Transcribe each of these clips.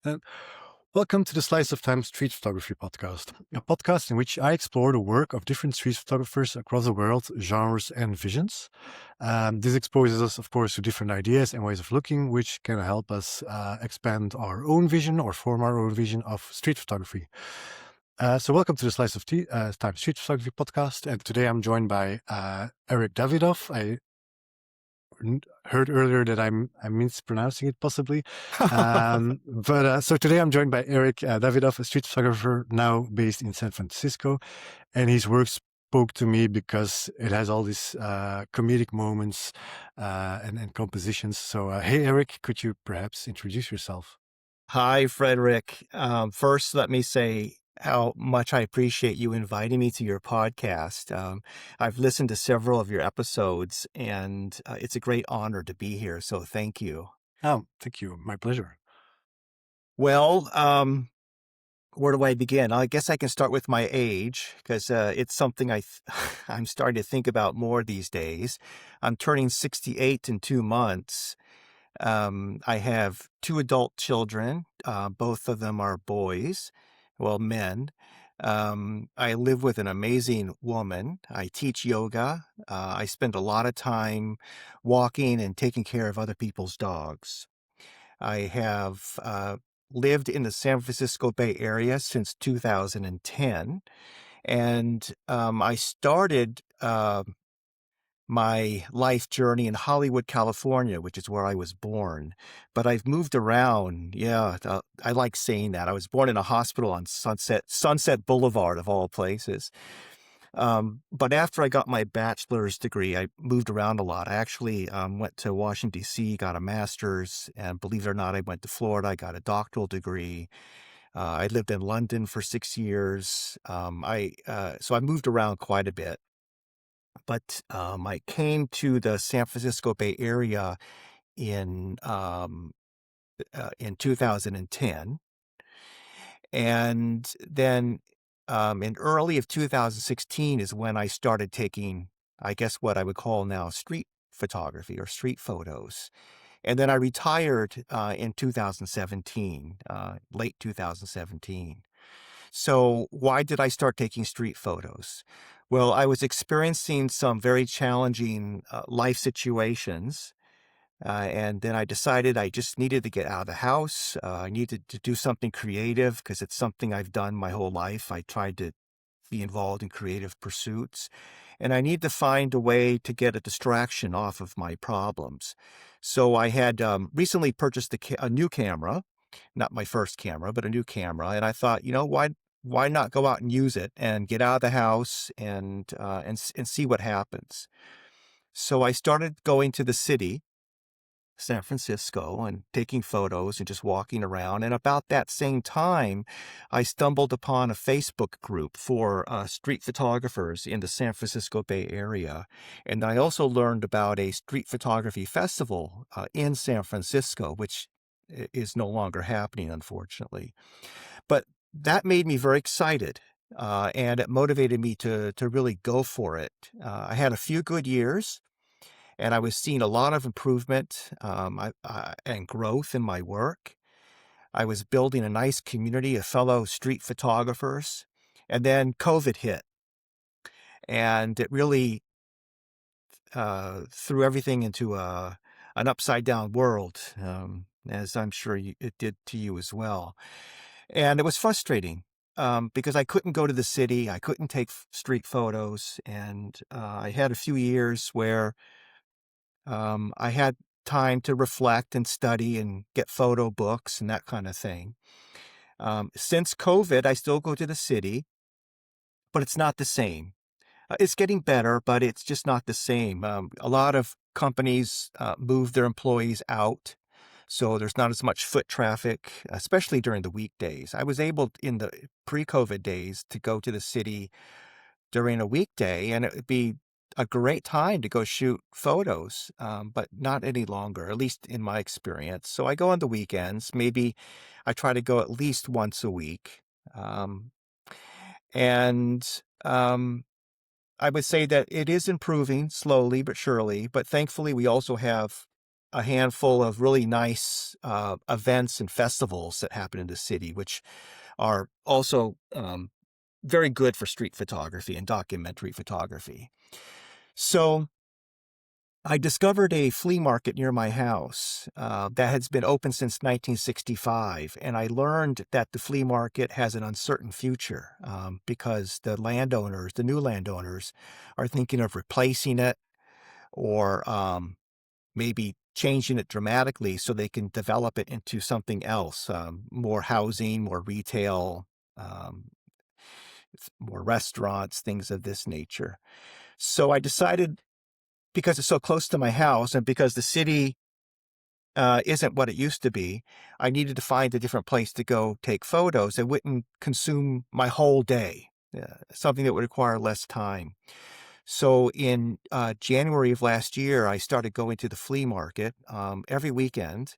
And welcome to the Slice of Time Street Photography Podcast, a podcast in which I explore the work of different street photographers across the world, genres, and visions. This exposes us, of course, to different ideas and ways of looking, which can help us expand our own vision or form our own vision of street photography. So welcome to the Slice of Time Street Photography Podcast, and today I'm joined by Eric Davidove. I heard earlier that I'm mispronouncing it possibly. So today I'm joined by Eric Davidove, a street photographer now based in San Francisco. And his work spoke to me because it has all these comedic moments and compositions. So, hey, Eric, could you perhaps introduce yourself? Hi, Frederick. First, let me say how much I appreciate you inviting me to your podcast. I've listened to several of your episodes, and it's a great honor to be here. So thank you. Oh, thank you. My pleasure. Well, where do I begin? I guess I can start with my age because it's something I'm starting to think about more these days. I'm turning 68 in 2 months. I have two adult children. Both of them are boys, well, men. I live with an amazing woman. I teach yoga. I spend a lot of time walking and taking care of other people's dogs. I have lived in the San Francisco Bay Area since 2010, and I started my life journey in Hollywood, California, which is where I was born. But I've moved around. Yeah, I like saying that. I was born in a hospital on Sunset Boulevard, of all places. But after I got my bachelor's degree, I moved around a lot. I actually went to Washington, D.C., got a master's, and believe it or not, I went to Florida. I got a doctoral degree. I lived in London for 6 years. So I moved around quite a bit. But I came to the San Francisco Bay Area in 2010, and then in early of 2016 is when I started taking, I guess, what I would call now street photography or street photos. And then I retired in 2017, late 2017. So why did I start taking street photos? Well, I was experiencing some very challenging life situations. And then I decided I just needed to get out of the house. I needed to do something creative because it's something I've done my whole life. I tried to be involved in creative pursuits. And I need to find a way to get a distraction off of my problems. So I had recently purchased a new camera, not my first camera, but a new camera. And I thought, why not go out and use it and get out of the house and see what happens. So I started going to the city, San Francisco, and taking photos and just walking around. And about that same time, I stumbled upon a Facebook group for street photographers in the San Francisco Bay Area. And I also learned about a street photography festival in San Francisco, which is no longer happening, unfortunately. But that made me very excited. And it motivated me to really go for it. I had a few good years, and I was seeing a lot of improvement and growth in my work. I was building a nice community of fellow street photographers. And then COVID hit, and it really threw everything into an upside-down world, as I'm sure it did to you as well. And it was frustrating because I couldn't go to the city. I couldn't take street photos. And I had a few years where I had time to reflect and study and get photo books and that kind of thing. Since COVID, I still go to the city, but it's not the same. It's getting better, but it's just not the same. A lot of companies move their employees out, so there's not as much foot traffic, especially during the weekdays. I was able in the pre-COVID days to go to the city during a weekday, and it would be a great time to go shoot photos, but not any longer, at least in my experience. So I go on the weekends. Maybe I try to go at least once a week. And I would say that it is improving slowly but surely. But thankfully, we also have a handful of really nice events and festivals that happen in the city, which are also very good for street photography and documentary photography. So I discovered a flea market near my house that has been open since 1965, and I learned that the flea market has an uncertain future because the landowners, the new landowners, are thinking of replacing it or maybe changing it dramatically so they can develop it into something else, more housing, more retail, um, more restaurants, things of this nature. So I decided, because it's so close to my house and because the city isn't what it used to be, I needed to find a different place to go take photos that wouldn't consume my whole day, something that would require less time. So in January of last year, I started going to the flea market every weekend,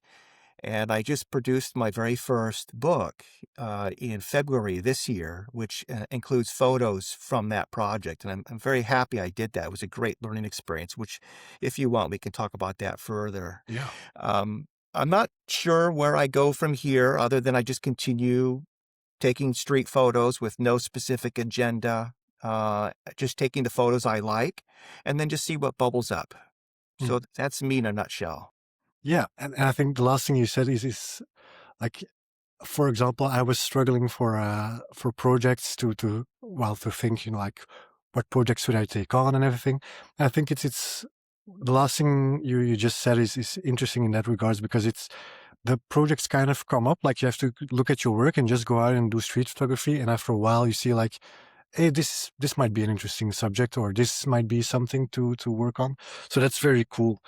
and I just produced my very first book in February this year, which includes photos from that project. And I'm very happy I did that. It was a great learning experience, which, if you want, we can talk about that further. Yeah. I'm not sure where I go from here other than I just continue taking street photos with no specific agenda, just taking the photos I like, and then just see what bubbles up. Mm. So that's me in a nutshell. Yeah. And I think the last thing you said is like, for example, I was struggling for projects to think, like what projects should I take on and everything. And I think it's the last thing you just said is interesting in that regards, because it's the projects kind of come up, like you have to look at your work and just go out and do street photography, and after a while you see like, hey, this might be an interesting subject, or this might be something to work on. So that's very cool.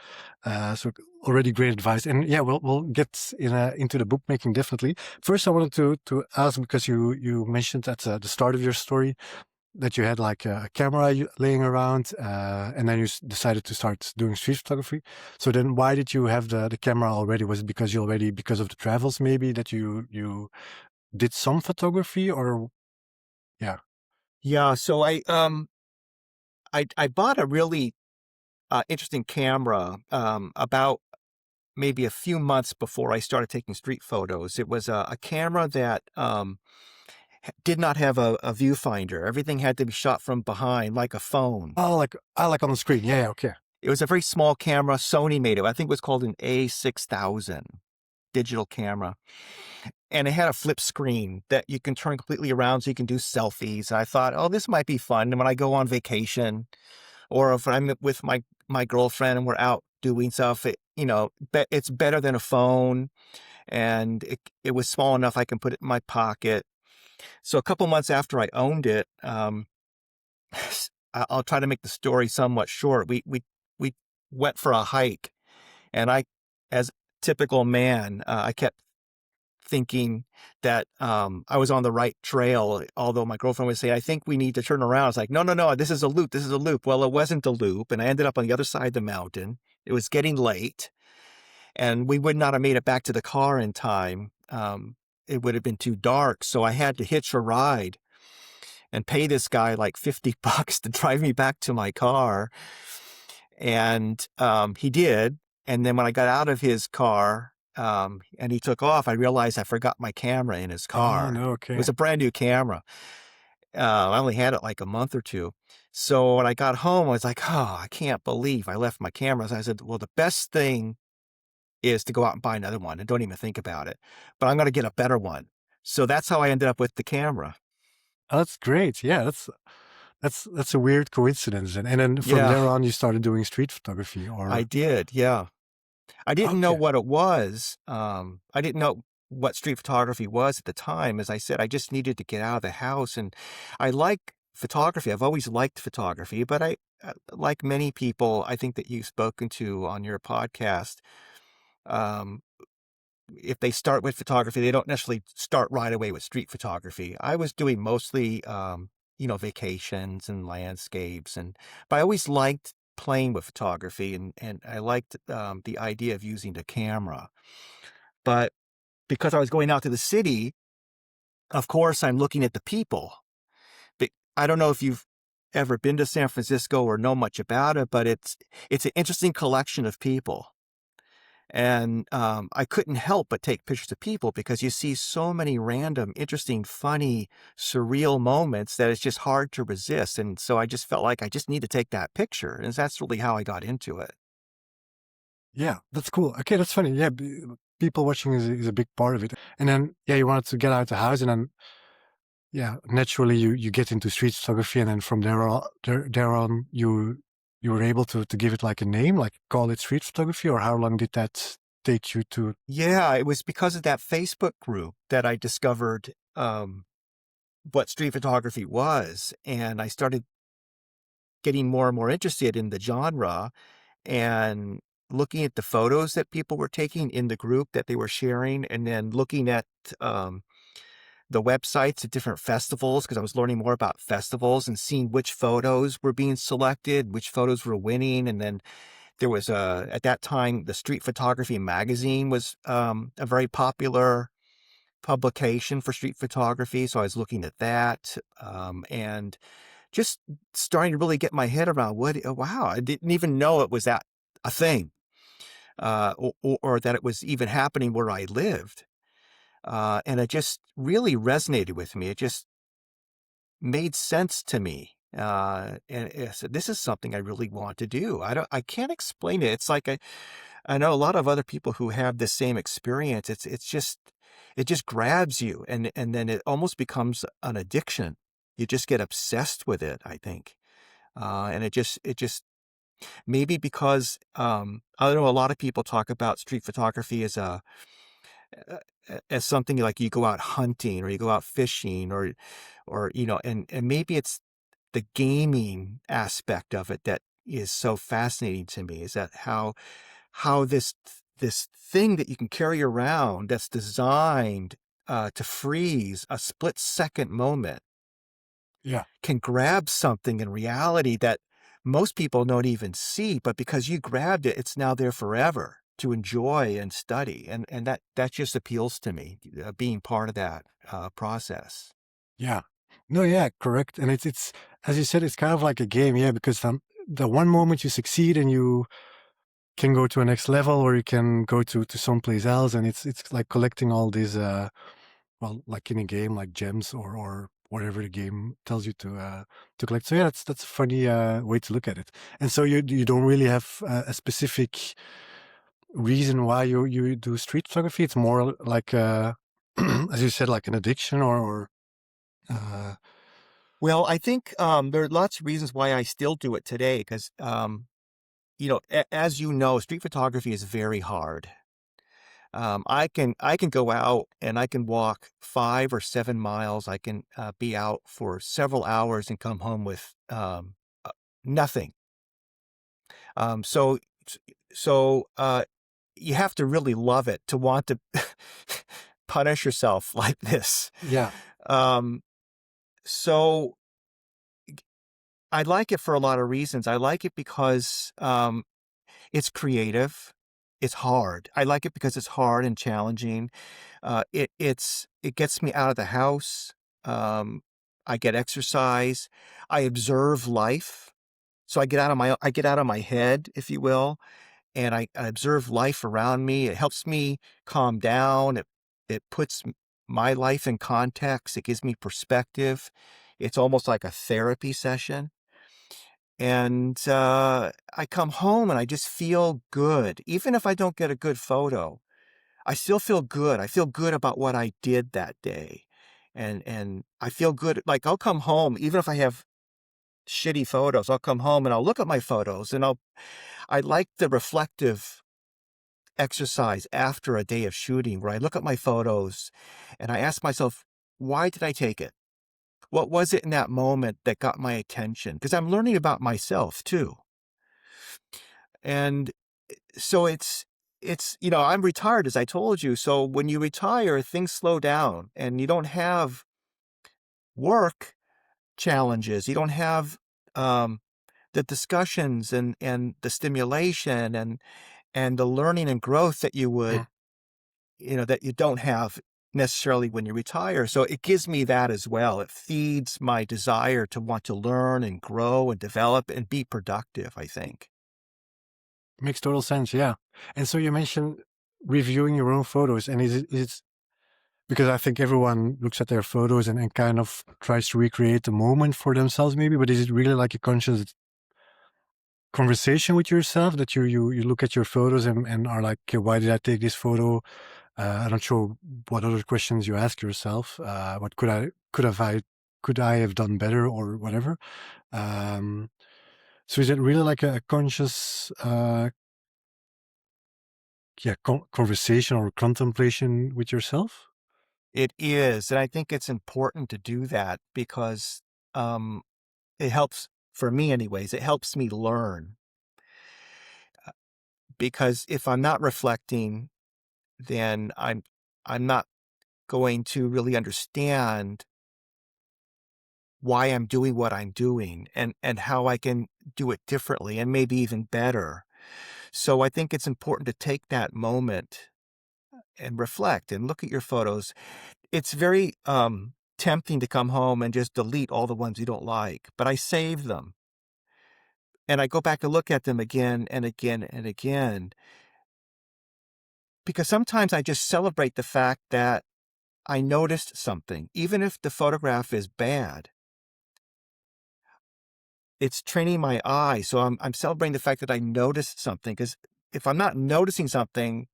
So already great advice. And yeah, we'll get into the bookmaking definitely. First, I wanted to ask, because you mentioned at the start of your story that you had like a camera laying around, and then you decided to start doing street photography. So then why did you have the camera already? Was it because because of the travels maybe, that you did some photography, or yeah? Yeah, so I bought a really interesting camera about maybe a few months before I started taking street photos. It was a camera that did not have a viewfinder. Everything had to be shot from behind, like a phone. Oh, like I like on the screen. Yeah, yeah, okay. It was a very small camera. Sony made it. I think it was called an A6000 digital camera. And it had a flip screen that you can turn completely around so you can do selfies. And I thought, oh, this might be fun. And when I go on vacation, or if I'm with my girlfriend and we're out doing stuff, it's better than a phone. And it was small enough I can put it in my pocket. So a couple months after I owned it, I'll try to make the story somewhat short. We went for a hike, and as typical man, I kept thinking that I was on the right trail. Although my girlfriend would say, "I think we need to turn around." I was like, "No, this is a loop. This is a loop." Well, it wasn't a loop, and I ended up on the other side of the mountain. It was getting late, and we would not have made it back to the car in time. It would have been too dark, so I had to hitch a ride and pay this guy like $50 to drive me back to my car. And he did. And then when I got out of his car and he took off, I realized I forgot my camera in his Oh car. no, It was okay. a brand new camera. I only had it like a month or two. So when I got home, I was like, oh, I can't believe I left my camera. So I said, well, the best thing is to go out and buy another one and don't even think about it. But I'm going to get a better one. So that's how I ended up with the camera. Oh, that's great. Yeah, that's a weird coincidence. And then from Yeah, there on, you started doing street photography, I or did. Yeah. I didn't know okay. what it was. I didn't know what street photography was at the time. As I said, I just needed to get out of the house, and I like photography. I've always liked photography, but like many people, I think that you've spoken to on your podcast, um, if they start with photography, they don't necessarily start right away with street photography. I was doing mostly, vacations and landscapes, but I always liked playing with photography, and I liked the idea of using the camera. But because I was going out to the city, of course, I'm looking at the people. I don't know if you've ever been to San Francisco or know much about it, but it's an interesting collection of people. And I couldn't help but take pictures of people because you see so many random, interesting, funny, surreal moments that it's just hard to resist. And so I just felt like I just need to take that picture. And that's really how I got into it. Yeah, that's cool. Okay, that's funny. Yeah, people watching is a big part of it. And then, yeah, you wanted to get out of the house, and then, yeah, naturally you get into street photography, and then from there on, you were able to give it like a name, like call it street photography, or how long did that take you to? Yeah, it was because of that Facebook group that I discovered what street photography was. And I started getting more and more interested in the genre and looking at the photos that people were taking in the group that they were sharing, and then looking at um, the websites at different festivals because I was learning more about festivals and seeing which photos were being selected, which photos were winning. And then there was at that time, the Street Photography magazine was a very popular publication for street photography. So I was looking at that and just starting to really get my head around wow, I didn't even know it was that a thing or that it was even happening where I lived. And it just really resonated with me. It just made sense to me. And I said, this is something I really want to do. I can't explain it. It's like I know a lot of other people who have the same experience. It just grabs you, and then it almost becomes an addiction. You just get obsessed with it, I think. And it just maybe because I don't know. A lot of people talk about street photography uh, as something like you go out hunting or you go out fishing or and maybe it's the gaming aspect of it that is so fascinating to me. Is that how this thing that you can carry around that's designed to freeze a split-second moment Yeah, can grab something in reality that most people don't even see, but because you grabbed it, it's now there forever to enjoy and study. And that just appeals to me, being part of that process. yeah, no, yeah, correct. And it's as you said, it's kind of like a game, yeah, because the one moment you succeed and you can go to a next level, or you can go to someplace else, and it's like collecting all these well, like in a game, like gems or whatever the game tells you to collect. So yeah, that's a funny way to look at it. And so you don't really have a specific reason why you do street photography. It's more like as you said, like an addiction or uh, Well, I think there are lots of reasons why I still do it today because, as you know, street photography is very hard. I can go out and I can walk 5 or 7 miles. I can be out for several hours and come home with nothing. Um, so so you have to really love it to want to punish yourself like this. yeah, Um, so I like it for a lot of reasons. I like it because it's creative. It's hard. I like it because it's hard and challenging. It gets me out of the house. Um, I get exercise. I observe life. So I get out of my head, if you will, and I observe life around me. It helps me calm down. It puts my life in context. It gives me perspective. It's almost like a therapy session. And I come home and I just feel good. Even if I don't get a good photo, I still feel good. I feel good about what I did that day. And I feel good. Like I'll come home, even if I have shitty photos, I'll come home and I'll look at my photos and I like the reflective exercise after a day of shooting where I look at my photos and I ask myself, why did I take it? What was it in that moment that got my attention? Because I'm learning about myself too. And so I'm retired, as I told you. So when you retire, things slow down and you don't have work challenges. You don't have um, the discussions and the stimulation and the learning and growth that you mm, would, that you don't have necessarily when you retire. So it gives me that as well. It feeds my desire to want to learn and grow and develop and be productive, I think. Makes total sense. Yeah. And so you mentioned reviewing your own photos, and is it because I think everyone looks at their photos and kind of tries to recreate the moment for themselves, maybe. But is it really like a conscious conversation with yourself that you look at your photos and are like, okay, why did I take this photo? I'm not sure what other questions you ask yourself. What could I have done better or whatever? Um, so is it really like a conscious, yeah, conversation or contemplation with yourself? It is, and I think it's important to do that because, um, it helps for me anyways, it helps me learn, because if I'm not reflecting, then I'm not going to really understand why I'm doing what I'm doing and how I can do it differently and maybe even better. So I think it's important to take that moment and reflect and look at your photos. It's very, tempting to come home and just delete all the ones you don't like, but I save them, and I go back and look at them again and again and again, because sometimes I just celebrate the fact that I noticed something. Even if the photograph is bad, it's training my eye, so I'm celebrating the fact that I noticed something. Because if I'm not noticing something,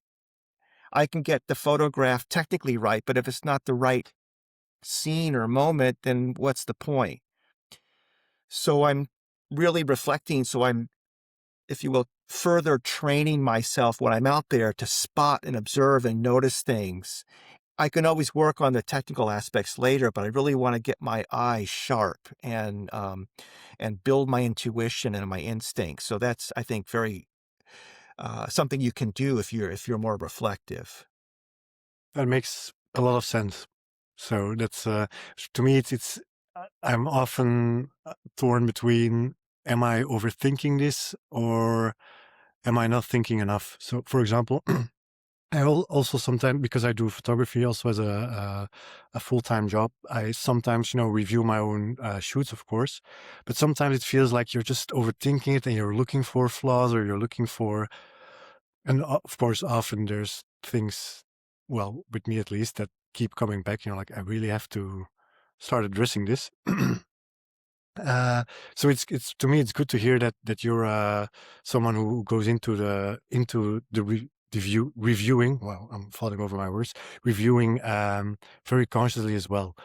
I can get the photograph technically right, but if it's not the right scene or moment, then what's the point? So I'm really reflecting, so I'm, if you will, further training myself when I'm out there to spot and observe and notice things. I can always work on the technical aspects later, but I really want to get my eye sharp and build my intuition and my instincts. So that's, I think, very something you can do if you're more reflective. That makes a lot of sense. So that's to me, it's I'm often torn between, am I overthinking this or am I not thinking enough? So, for example, also sometimes, because I do photography also as a full-time job, I sometimes, review my own shoots, of course, but sometimes it feels like you're just overthinking it and you're looking for flaws or you're looking for, and of course, often there's things, well, with me at least, that keep coming back. Like, I really have to start addressing this. Uh, so it's to me it's good to hear that you're someone who goes into the reviewing. Well, I'm falling over my words. Reviewing very consciously as well,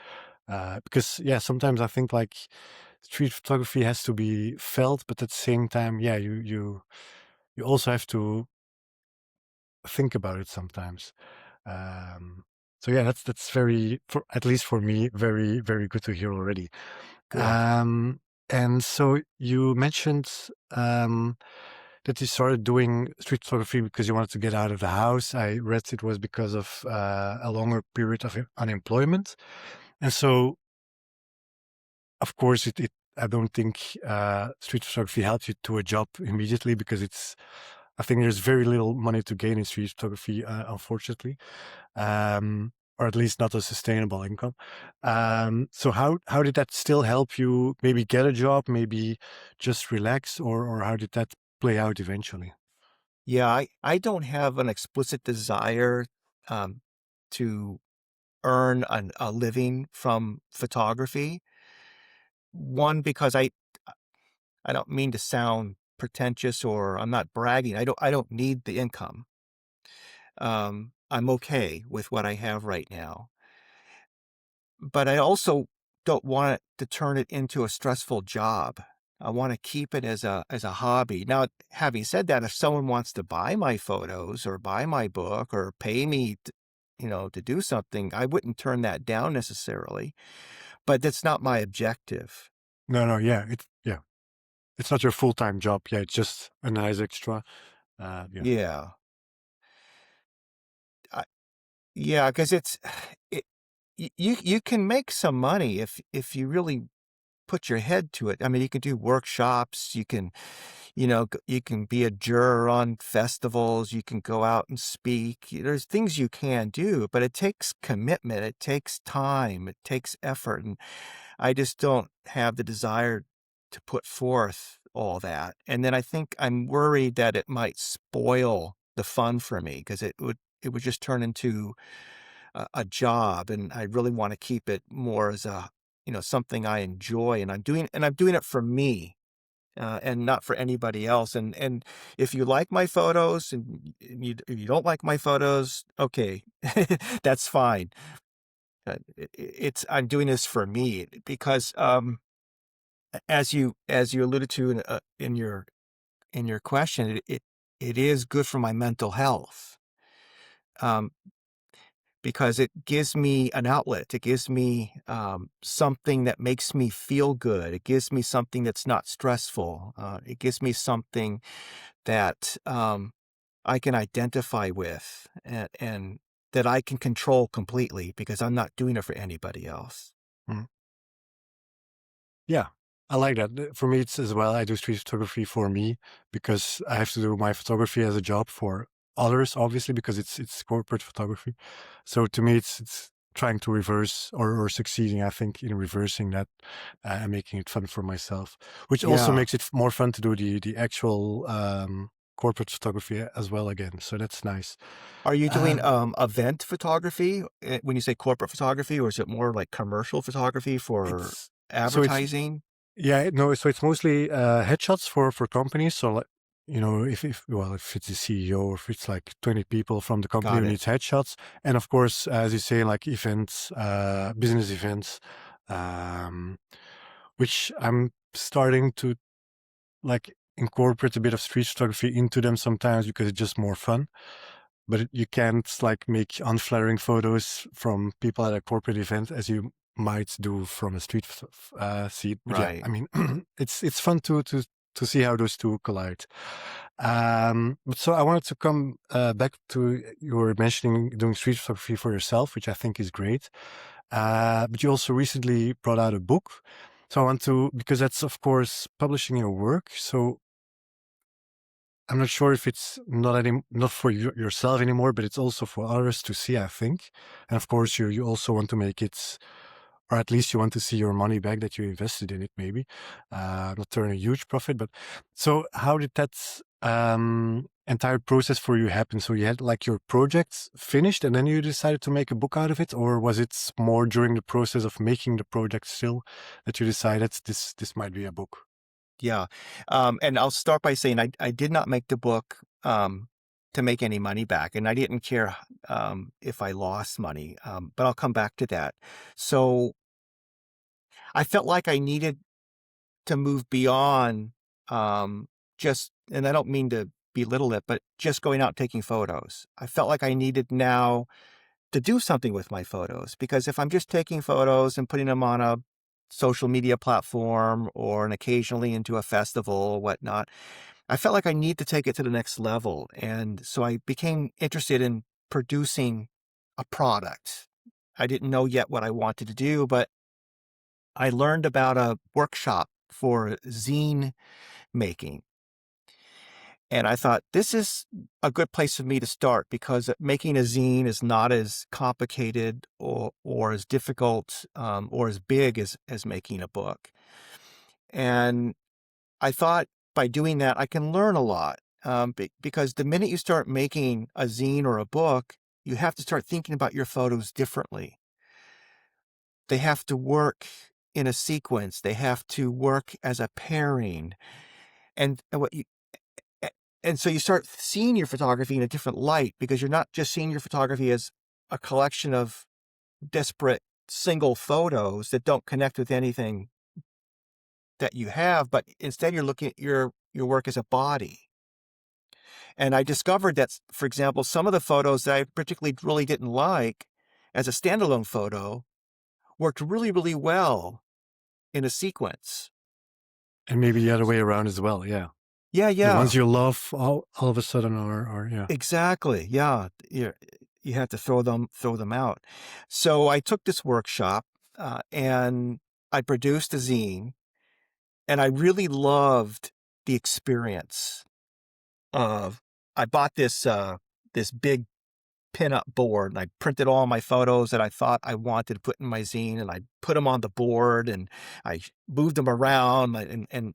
because yeah, sometimes I think like street photography has to be felt, but at the same time, yeah, you also have to think about it sometimes. Um, so yeah, that's very, for at least for me, very very good to hear already. Good. Um, and so you mentioned that you started doing street photography because you wanted to get out of the house. I read it was because of a longer period of unemployment. And so, of course, I don't think street photography helps you to a job immediately because I think there's very little money to gain in street photography, unfortunately, or at least not a sustainable income. So how did that still help you maybe get a job, maybe just relax, or how did that play out eventually? Yeah, I don't have an explicit desire um, to earn a living from photography. One, because I don't mean to sound pretentious or I'm not bragging. I don't need the income. I'm okay with what I have right now. But I also don't want it to turn it into a stressful job. I want to keep it as a hobby. Now, having said that, if someone wants to buy my photos or buy my book or pay me, to do something, I wouldn't turn that down necessarily. But that's not my objective. No, yeah, it's not your full-time job. Yeah, it's just a nice extra. Yeah. Yeah, I, yeah, because it, you can make some money if you really put your head to it. I mean, you can do workshops, you can, you can be a juror on festivals, you can go out and speak. There's things you can do, but it takes commitment, it takes time, it takes effort, and I just don't have the desire to put forth all that. And then I think I'm worried that it might spoil the fun for me because it would just turn into a job, and I really want to keep it more as a something I enjoy, and I'm doing it for me. And not for anybody else. And if you like my photos and if you don't like my photos, okay, that's fine. It's I'm doing this for me because as you alluded to in your question, it is good for my mental health. Um, because it gives me an outlet. It gives me something that makes me feel good. It gives me something that's not stressful. It gives me something that I can identify with and that I can control completely because I'm not doing it for anybody else. Mm. Yeah, I like that. For me, it's as well. I do street photography for me because I have to do my photography as a job for others, obviously, because it's corporate photography. So to me, it's trying to reverse or succeeding, I think, in reversing that and making it fun for myself, which also Yeah. makes it more fun to do the actual corporate photography as well again. So that's nice. Are you doing Um, event photography when you say corporate photography, or is it more like commercial photography for it's so it's advertising? Yeah, no, so it's mostly headshots for companies. So like, if it's the CEO or if it's like 20 people from the company Got who it. needs headshots, and of course, as you say, like events, business events, um, which I'm starting to like incorporate a bit of street photography into them sometimes because it's just more fun. But you can't like make unflattering photos from people at a corporate event as you might do from a street seat. But yeah, I Right. mean, it's fun to see how those two collide. But so I wanted to come back to you were mentioning doing street photography for yourself, which I think is great. But you also recently brought out a book. So I want to, because that's of course publishing your work. So I'm not sure if it's not for yourself anymore, but it's also for others to see, I think. And of course, you also want to make it, or at least you want to see your money back that you invested in it, maybe, not turn a huge profit. But so, how did that entire process for you happen? So you had like your projects finished, and then you decided to make a book out of it, or was it more during the process of making the project still that you decided this might be a book? Yeah. And I'll start by saying I did not make the book to make any money back, and I didn't care if I lost money, but I'll come back to that. So I felt like I needed to move beyond just, and I don't mean to belittle it, but just going out taking photos. I felt like I needed now to do something with my photos because if I'm just taking photos and putting them on a social media platform or and occasionally into a festival or whatnot, I felt like I need to take it to the next level. And so I became interested in producing a product. I didn't know yet what I wanted to do, but I learned about a workshop for zine making. And I thought, this is a good place for me to start because making a zine is not as complicated or as difficult or as big as making a book. And I thought by doing that, I can learn a lot because the minute you start making a zine or a book, you have to start thinking about your photos differently. They have to work in a sequence. They have to work as a pairing. And what you A and so you start seeing your photography in a different light because you're not just seeing your photography as a collection of disparate single photos that don't connect with anything that you have, but instead you're looking at your work as a body. And I discovered that, for example, some of the photos that I particularly really didn't like as a standalone photo worked really, really well in a sequence. And maybe the other way around as well. Yeah. Yeah, The ones yeah. you love all of a sudden are yeah. Exactly. Yeah. You have to throw them out. So I took this workshop and I produced a zine, and I really loved the experience of. I bought this big pinup board, and I printed all my photos that I thought I wanted to put in my zine, and I put them on the board, and I moved them around, and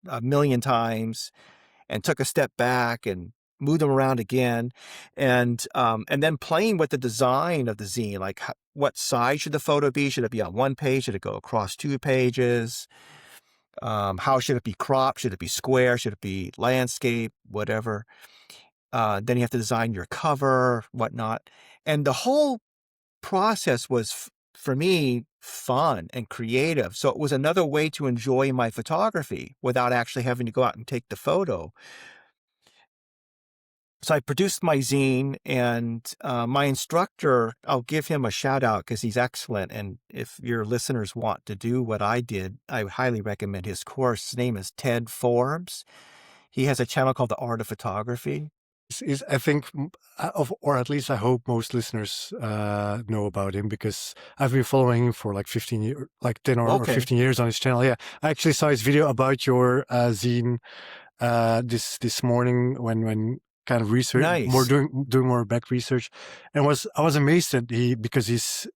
a million times and took a step back and moved them around again, and then playing with the design of the zine, like what size should the photo be? Should it be on one page? Should it go across 2 pages? How should it be cropped? Should it be square? Should it be landscape? Whatever. Then you have to design your cover, whatnot, and the whole process was for me fun and creative. So it was another way to enjoy my photography without actually having to go out and take the photo. So I produced my zine, and my instructor, I'll give him a shout out because he's excellent. And if your listeners want to do what I did, I would highly recommend his course. His name is Ted Forbes. He has a channel called The Art of Photography. Is I think, or at least I hope most listeners know about him, because I've been following him for like 15 years, like 10 or Okay. 15 years on his channel. Yeah, I actually saw his video about your zine this morning when kind of research, more Nice. doing more back research, and I was amazed that because he's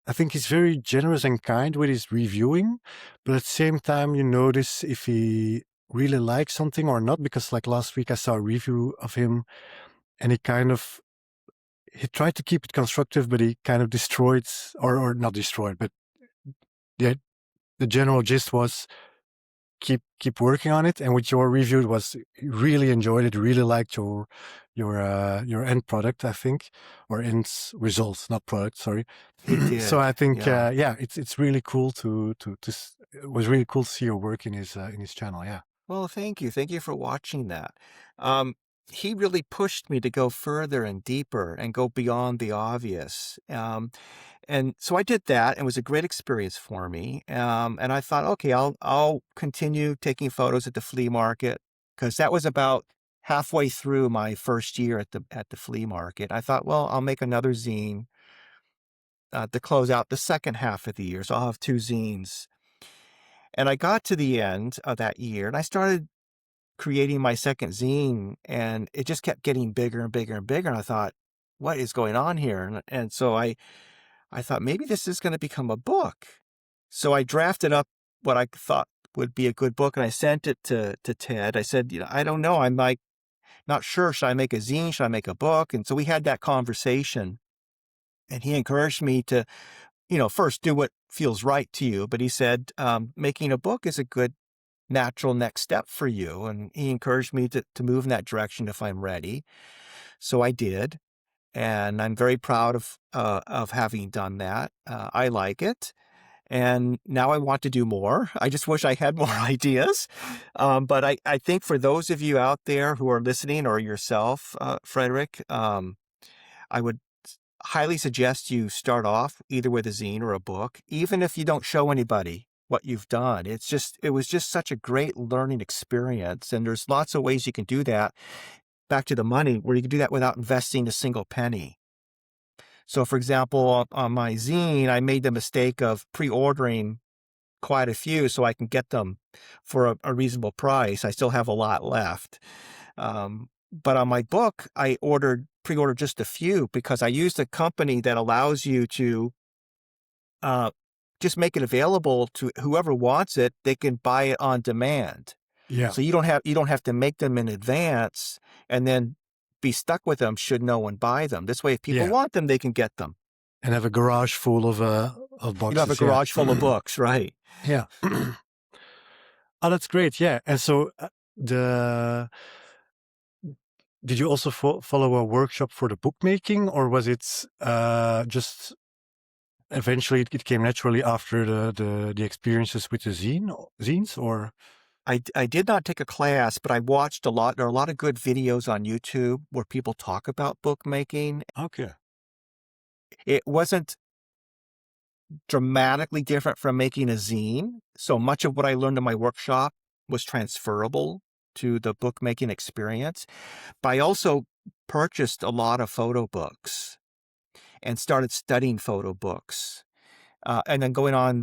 I think he's very generous and kind with his reviewing, but at the same time you notice if he really likes something or not, because like last week I saw a review of him and he tried to keep it constructive, but he kind of destroyed, or not destroyed, but the general gist was keep working on it. And with your review, it was really enjoyed it, really liked your end product, I think, or end results, not product, sorry. He did. So I think Yeah. it's really cool it was really cool to see your work in his channel. Yeah. Well, thank you. Thank you for watching that. Um, he really pushed me to go further and deeper and go beyond the obvious. And so I did that, and it was a great experience for me. And I thought, okay, I'll continue taking photos at the flea market, because that was about halfway through my first year at the flea market. I thought, well, I'll make another zine to close out the second half of the year. So I'll have 2 zines. And I got to the end of that year, and I started creating my second zine, and it just kept getting bigger and bigger and bigger. And I thought, what is going on here? And so I thought maybe this is going to become a book. So I drafted up what I thought would be a good book, and I sent it to Ted. I said, I don't know. I'm like, not sure. Should I make a zine? Should I make a book? And so we had that conversation, and he encouraged me to, first do what feels right to you. But he said, making a book is a good natural next step for you. And he encouraged me to move in that direction if I'm ready. So I did. And I'm very proud of having done that. I like it. And now I want to do more. I just wish I had more ideas. But I think for those of you out there who are listening, or yourself, Frederick, I would highly suggest you start off either with a zine or a book, even if you don't show anybody what you've done. It was just such a great learning experience. And there's lots of ways you can do that. Back to the money, where you can do that without investing a single penny. So, for example, on my zine, I made the mistake of pre-ordering quite a few so I can get them for a reasonable price. I still have a lot left. But on my book, I pre-ordered just a few, because I used a company that allows you to just make it available to whoever wants it. They can buy it on demand. Yeah. So you don't have to make them in advance and then be stuck with them should no one buy them. This way, if people want them, they can get them. And have a garage full of boxes. You have a garage full of books, right? Yeah. Oh, that's great. Yeah. And so did you also follow a workshop for the bookmaking, or was it just eventually it came naturally after the experiences with the zines, or? I did not take a class, but I watched a lot. There are a lot of good videos on YouTube where people talk about bookmaking. Okay. It wasn't dramatically different from making a zine. So much of what I learned in my workshop was transferable to the bookmaking experience. But I also purchased a lot of photo books and started studying photo books. And then going on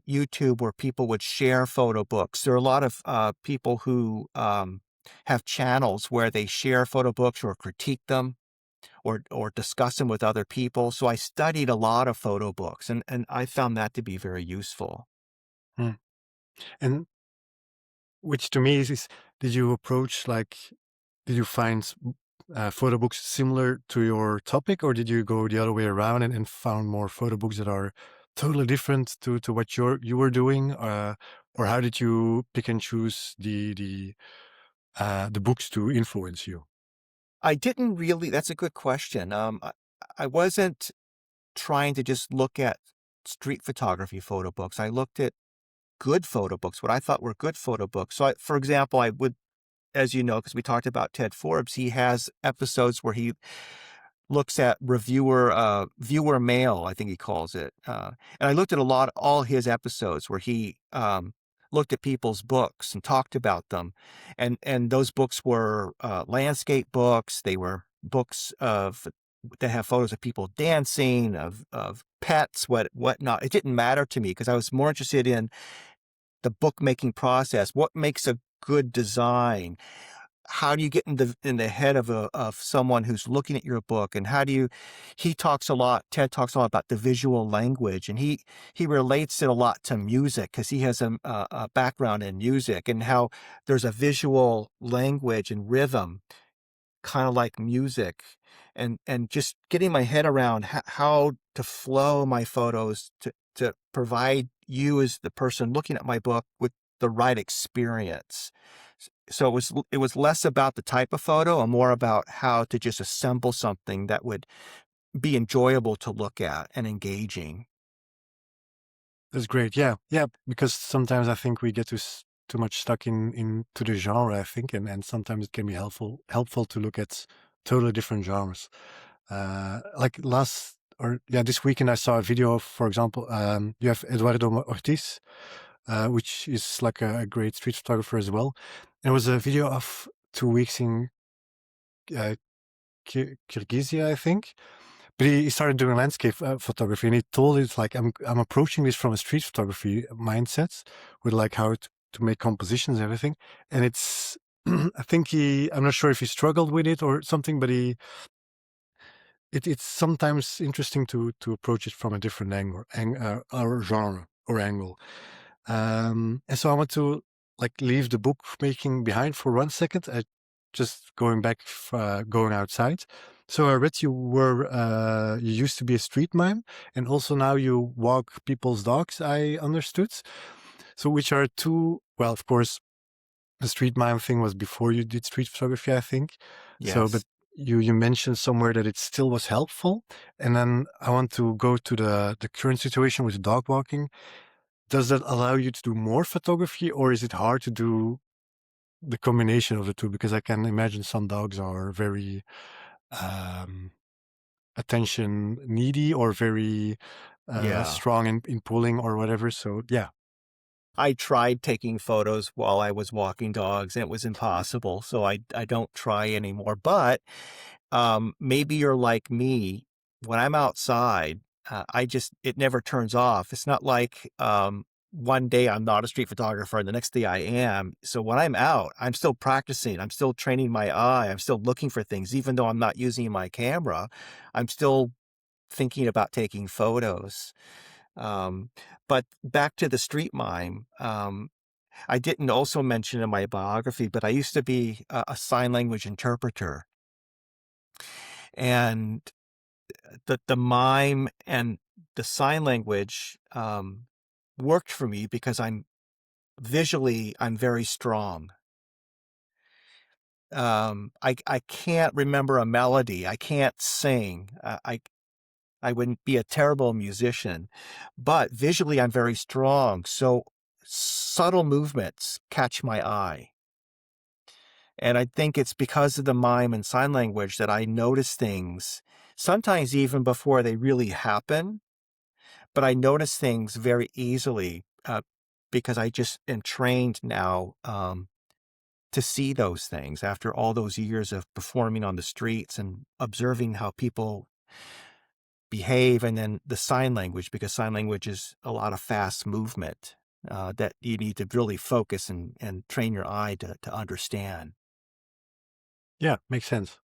YouTube where people would share photo books. There are a lot of people who have channels where they share photo books or critique them or discuss them with other people. So I studied a lot of photo books, and I found that to be very useful. And which to me is did you approach like, did you find photo books similar to your topic, or did you go the other way around and found more photo books that are totally different to what you were doing? Or how did you pick and choose the books to influence you? I didn't really that's a good question. I wasn't trying to just look at street photography photo books. I looked at good photo books, what I thought were good photo books. So, for example, I would, as you know, because we talked about Ted Forbes, he has episodes where he looks at viewer mail, I think he calls it. And I looked at all his episodes where he looked at people's books and talked about them. And those books were landscape books. They were books that have photos of people dancing, of pets, whatnot. It didn't matter to me because I was more interested in the bookmaking process. What makes a good design? How do you get in the head of someone who's looking at your book, and how do you Ted talks a lot about the visual language, and he relates it a lot to music because he has a background in music, and how there's a visual language and rhythm kind of like music, and just getting my head around how to flow my photos to provide you as the person looking at my book with the right experience. So it was less about the type of photo and more about how to just assemble something that would be enjoyable to look at and engaging. That's great. Yeah, yeah. Because sometimes I think we get too much stuck into the genre. I think, and sometimes it can be helpful to look at totally different genres. Like this weekend I saw a video of, for example, you have Eduardo Ortiz, which is like a great street photographer as well. It was a video of 2 weeks in uh, Kyrgyzia, I think. But he started doing landscape photography, and he told it like, I'm approaching this from a street photography mindset with like how to make compositions and everything. And it's, I think I'm not sure if he struggled with it or something, but it's sometimes interesting to approach it from a different angle, or genre or angle. And so I want to like leave the bookmaking behind for 1 second. Just going back, going outside. So I read you used to be a street mime, and also now you walk people's dogs, I understood. So which are two, well, of course, the street mime thing was before you did street photography, I think. So, but Yes. you mentioned somewhere that it still was helpful. And then I want to go to the current situation with dog walking. Does that allow you to do more photography, or is it hard to do the combination of the two? Because I can imagine some dogs are very um, attention needy, or very Yeah. strong in pulling or whatever. So yeah, I tried taking photos while I was walking dogs, and it was impossible, so I don't try anymore. But maybe you're like me. When I'm outside, it never turns off. It's not like one day I'm not a street photographer and the next day I am. So when I'm out, I'm still practicing. I'm still training my eye. I'm still looking for things, even though I'm not using my camera. I'm still thinking about taking photos. Um, but back to the street mime. I didn't also mention in my biography, but I used to be a sign language interpreter, and the mime and the sign language worked for me because I'm very strong. I can't remember a melody. I can't sing. I wouldn't be a terrible musician, but visually I'm very strong. So subtle movements catch my eye. And I think it's because of the mime and sign language that I notice things, sometimes even before they really happen, but I notice things very easily because I just am trained now to see those things after all those years of performing on the streets and observing how people behave, and then the sign language, because sign language is a lot of fast movement that you need to really focus and train your eye to understand. yeah, makes sense.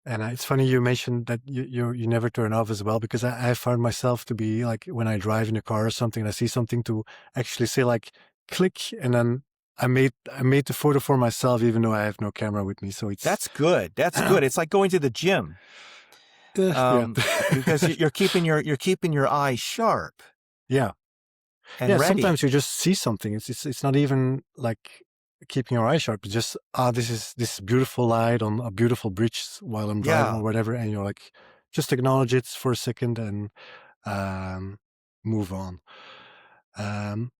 And it's funny you mentioned that you never turn off as well, because I found myself to be like, when I drive in a car or something and I see something, to actually say like click, and then I made the photo for myself, even though I have no camera with me. So it's That's good. That's good. It's like going to the gym, yeah, because you're keeping your eyes sharp yeah, and yeah. ready. Sometimes you just see something. It's not even like keeping your eyes sharp. It's just this beautiful light on a beautiful bridge while I'm driving or Yeah. whatever, and you're like, just acknowledge it for a second and um, move on. Um,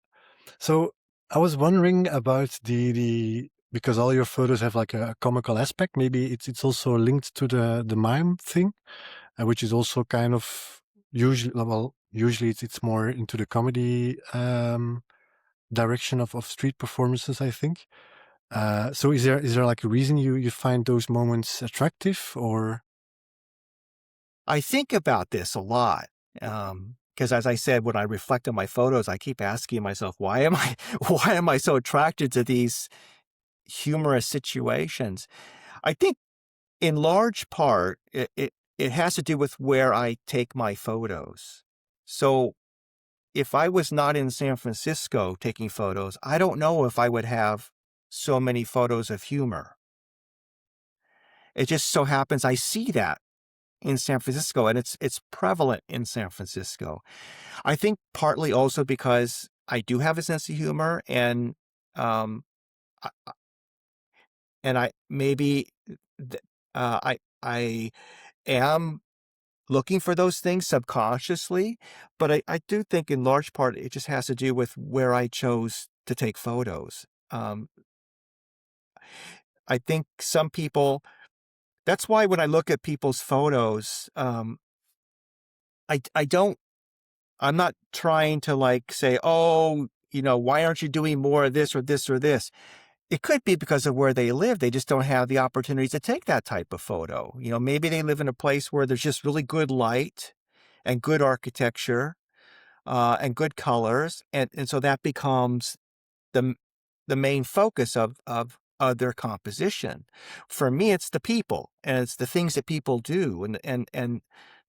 So I was wondering about the because all your photos have like a comical aspect. Maybe it's also linked to the mime thing, which is also kind of usually it's more into the comedy direction of street performances, I think. So is there like a reason you find those moments attractive or? I think about this a lot. Because as I said, when I reflect on my photos, I keep asking myself, why am I why am I so attracted to these humorous situations? I think in large part it has to do with where I take my photos. So if I was not in San Francisco taking photos, I don't know if I would have so many photos of humor. It just so happens I see that in San Francisco, and it's prevalent in San Francisco. I think partly also because I do have a sense of humor, and um, I, I maybe I am looking for those things subconsciously, but I do think in large part it just has to do with where I chose to take photos. I think some people. That's why when I look at people's photos, I don't. I'm not trying to like say, oh, why aren't you doing more of this or this or this? It could be because of where they live. They just don't have the opportunities to take that type of photo. Maybe they live in a place where there's just really good light and good architecture, and good colors. And so that becomes the the main focus of their composition. For me, it's the people and it's the things that people do, and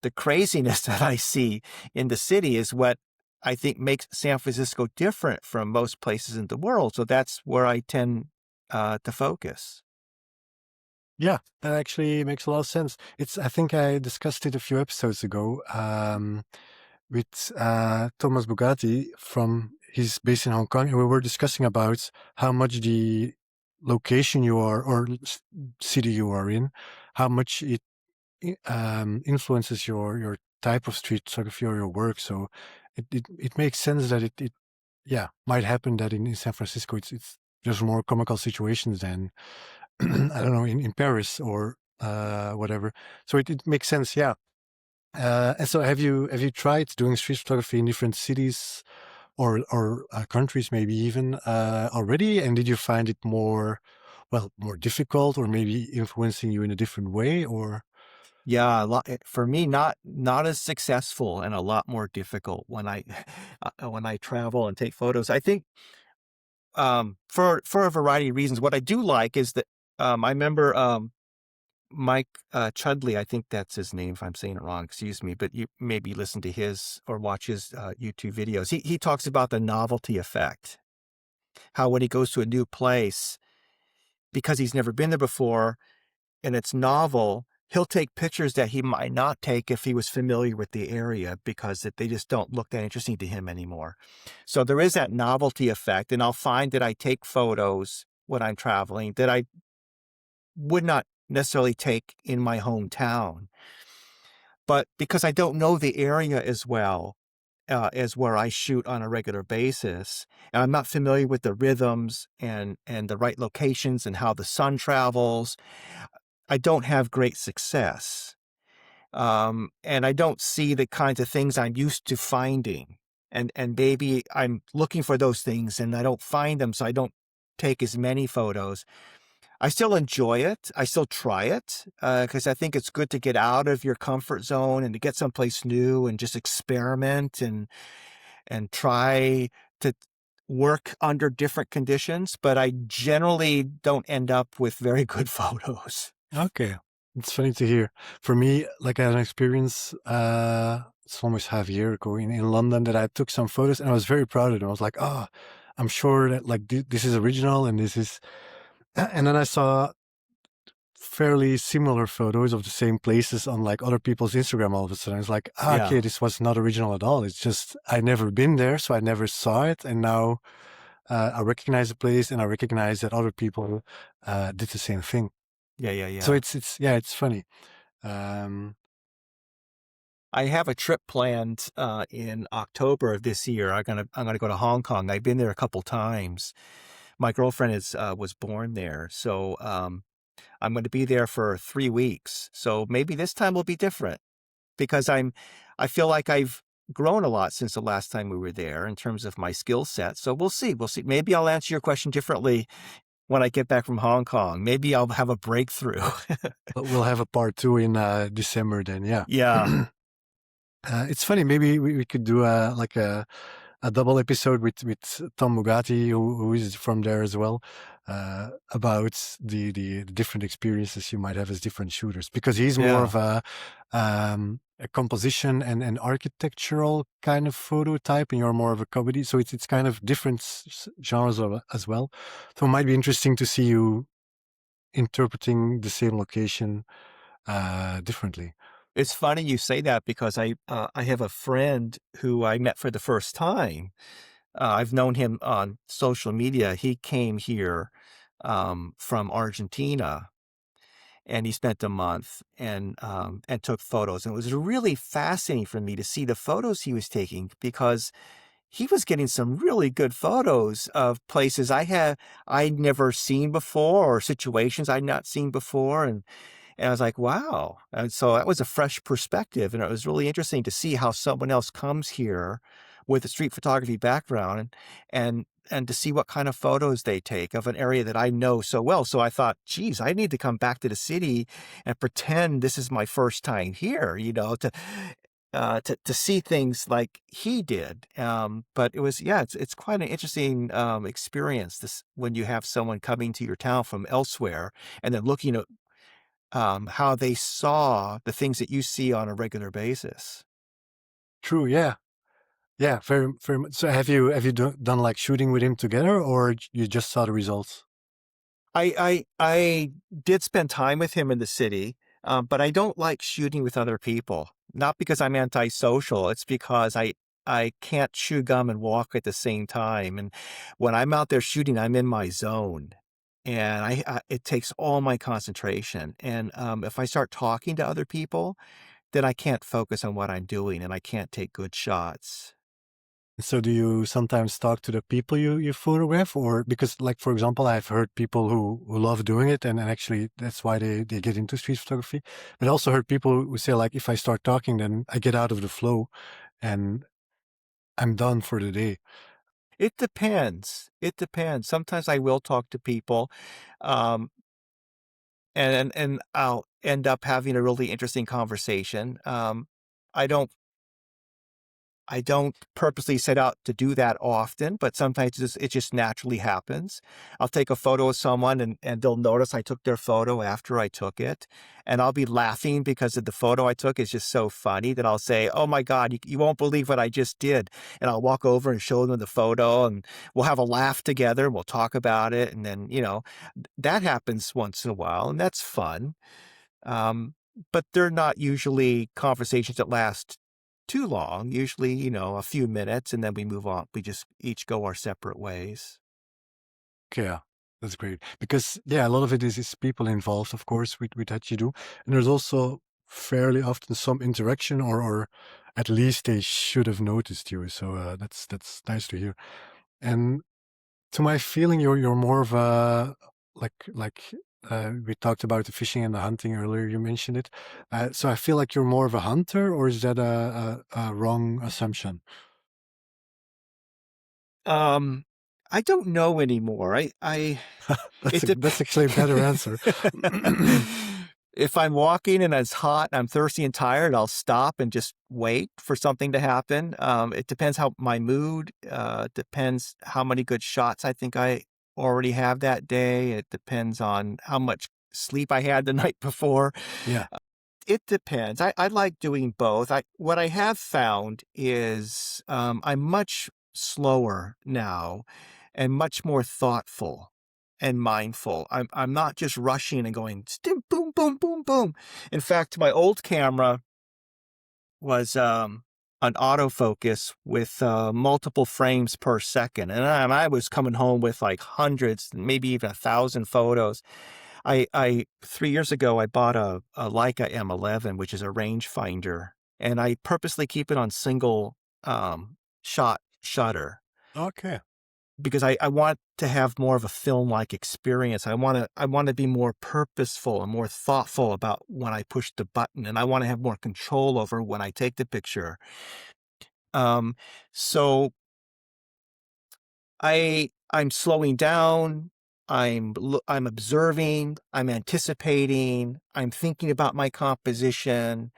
the craziness that I see in the city is what I think makes San Francisco different from most places in the world. So that's where I tend to focus. Yeah, that actually makes a lot of sense. I think I discussed it a few episodes ago. With Thomas Bugatti he's based in Hong Kong, and we were discussing about how much the location you are or city you are in, how much it influences your type of street photography or your work. So it makes sense that it yeah might happen that in San Francisco it's there's more comical situations than I don't know in Paris or whatever. So it makes sense, yeah. And so have you tried doing street photography in different cities or countries maybe even already? And did you find it more difficult or maybe influencing you in a different way or? Yeah, a lot for me, not as successful and a lot more difficult when I when I travel and take photos. I think for a variety of reasons. What I do like is that I remember Mike Chudley, I think that's his name. If I'm saying it wrong, excuse me. But you maybe listen to his or watch his YouTube videos. He talks about the novelty effect. How when he goes to a new place, because he's never been there before and it's novel, he'll take pictures that he might not take if he was familiar with the area because they just don't look that interesting to him anymore. So there is that novelty effect, and I'll find that I take photos when I'm traveling that I would not necessarily take in my hometown. But because I don't know the area as well as where I shoot on a regular basis, and I'm not familiar with the rhythms and the right locations and how the sun travels, I don't have great success. And I don't see the kinds of things I'm used to finding. And maybe I'm looking for those things and I don't find them, so I don't take as many photos. I still enjoy it. I still try it because I think it's good to get out of your comfort zone and to get someplace new and just experiment and try to work under different conditions. But I generally don't end up with very good photos. Okay. It's funny to hear. For me, like I had an experience, it's almost half a year ago in London that I took some photos and I was very proud of them. I was like, oh, I'm sure that like this is original and this is, and then I saw fairly similar photos of the same places on like other people's Instagram all of a sudden. It's like, Yeah. okay, this was not original at all. It's just I never been there, so I never saw it, and now I recognize the place and I recognize that other people did the same thing. Yeah, yeah, So yeah. it's yeah, it's funny. Um, I have a trip planned in October of this year. I'm gonna go to Hong Kong. I've been there a couple times. My girlfriend is was born there, so I'm going to be there for 3 weeks. So maybe this time will be different because I feel like I've grown a lot since the last time we were there in terms of my skill set. So we'll see. We'll see. Maybe I'll answer your question differently when I get back from Hong Kong. Maybe I'll have a breakthrough. but we'll have a part two in December then. Yeah. Yeah. It's funny. Maybe we could do like a double episode with Tom Mugati, who is from there as well, about the different experiences you might have as different shooters, because he's more Yeah. of a composition and an architectural kind of photo type, and you're more of a comedy. So it's kind of different genres as well. So it might be interesting to see you interpreting the same location differently. It's funny you say that because I have a friend who I met for the first time. I've known him on social media. He came here from Argentina, and he spent a month and took photos. And it was really fascinating for me to see the photos he was taking because he was getting some really good photos of places I'd never seen before or situations I'd not seen before. And I was like, wow. And so that was a fresh perspective. And it was really interesting to see how someone else comes here with a street photography background and to see what kind of photos they take of an area that I know so well. So I thought, geez, I need to come back to the city and pretend this is my first time here, to see things like he did. But it was, yeah, it's quite an interesting experience this when you have someone coming to your town from elsewhere and then looking at how they saw the things that you see on a regular basis. True. Yeah. Yeah, very, very much. So have you done like shooting with him together, or you just saw the results? I did spend time with him in the city, but I don't like shooting with other people. Not because I'm antisocial. It's because I can't chew gum and walk at the same time. And when I'm out there shooting, I'm in my zone, and it takes all my concentration. And if I start talking to other people, then I can't focus on what I'm doing, and I can't take good shots. So do you sometimes talk to the people you photograph, or because like for example, I've heard people who love doing it, and actually that's why they get into street photography. But I also heard people who say like, if I start talking, then I get out of the flow, and I'm done for the day. It depends. It depends. Sometimes I will talk to people, um, and I'll end up having a really interesting conversation. I don't I don't purposely set out to do that often, but sometimes it just naturally happens. I'll take a photo of someone and they'll notice I took their photo after I took it. And I'll be laughing because of the photo I took is just so funny that I'll say, oh my God, you won't believe what I just did. And I'll walk over and show them the photo and we'll have a laugh together. We'll talk about it. And then, that happens once in a while and that's fun. Um, but they're not usually conversations that last too long, usually, a few minutes, and then we move on. We just each go our separate ways. Okay, yeah, that's great. Because yeah, a lot of it is people involved, of course, with that you do. And there's also fairly often some interaction, or at least they should have noticed you. So that's nice to hear. And to my feeling, you're more of a we talked about the fishing and the hunting earlier. You mentioned it, so I feel like you're more of a hunter, or is that a wrong assumption? Um, I don't know anymore. That's it that's actually a better answer. If I'm walking and it's hot and I'm thirsty and tired, I'll stop and just wait for something to happen. It depends how my mood, depends how many good shots I think I already have that day. It depends on how much sleep I had the night before. Yeah. It depends. I like doing both. What I have found is I'm much slower now and much more thoughtful and mindful. I'm not just rushing and going boom, boom, boom, boom. In fact, my old camera was an autofocus with multiple frames per second. And I was coming home with like hundreds, maybe even 1,000 photos. I 3 years ago, I bought a Leica M11, which is a rangefinder, and I purposely keep it on single shot shutter Okay. because I want to have more of a film-like experience. I want to be more purposeful and more thoughtful about when I push the button, and I want to have more control over when I take the picture. So I'm slowing down. I'm observing. I'm anticipating. I'm thinking about my composition.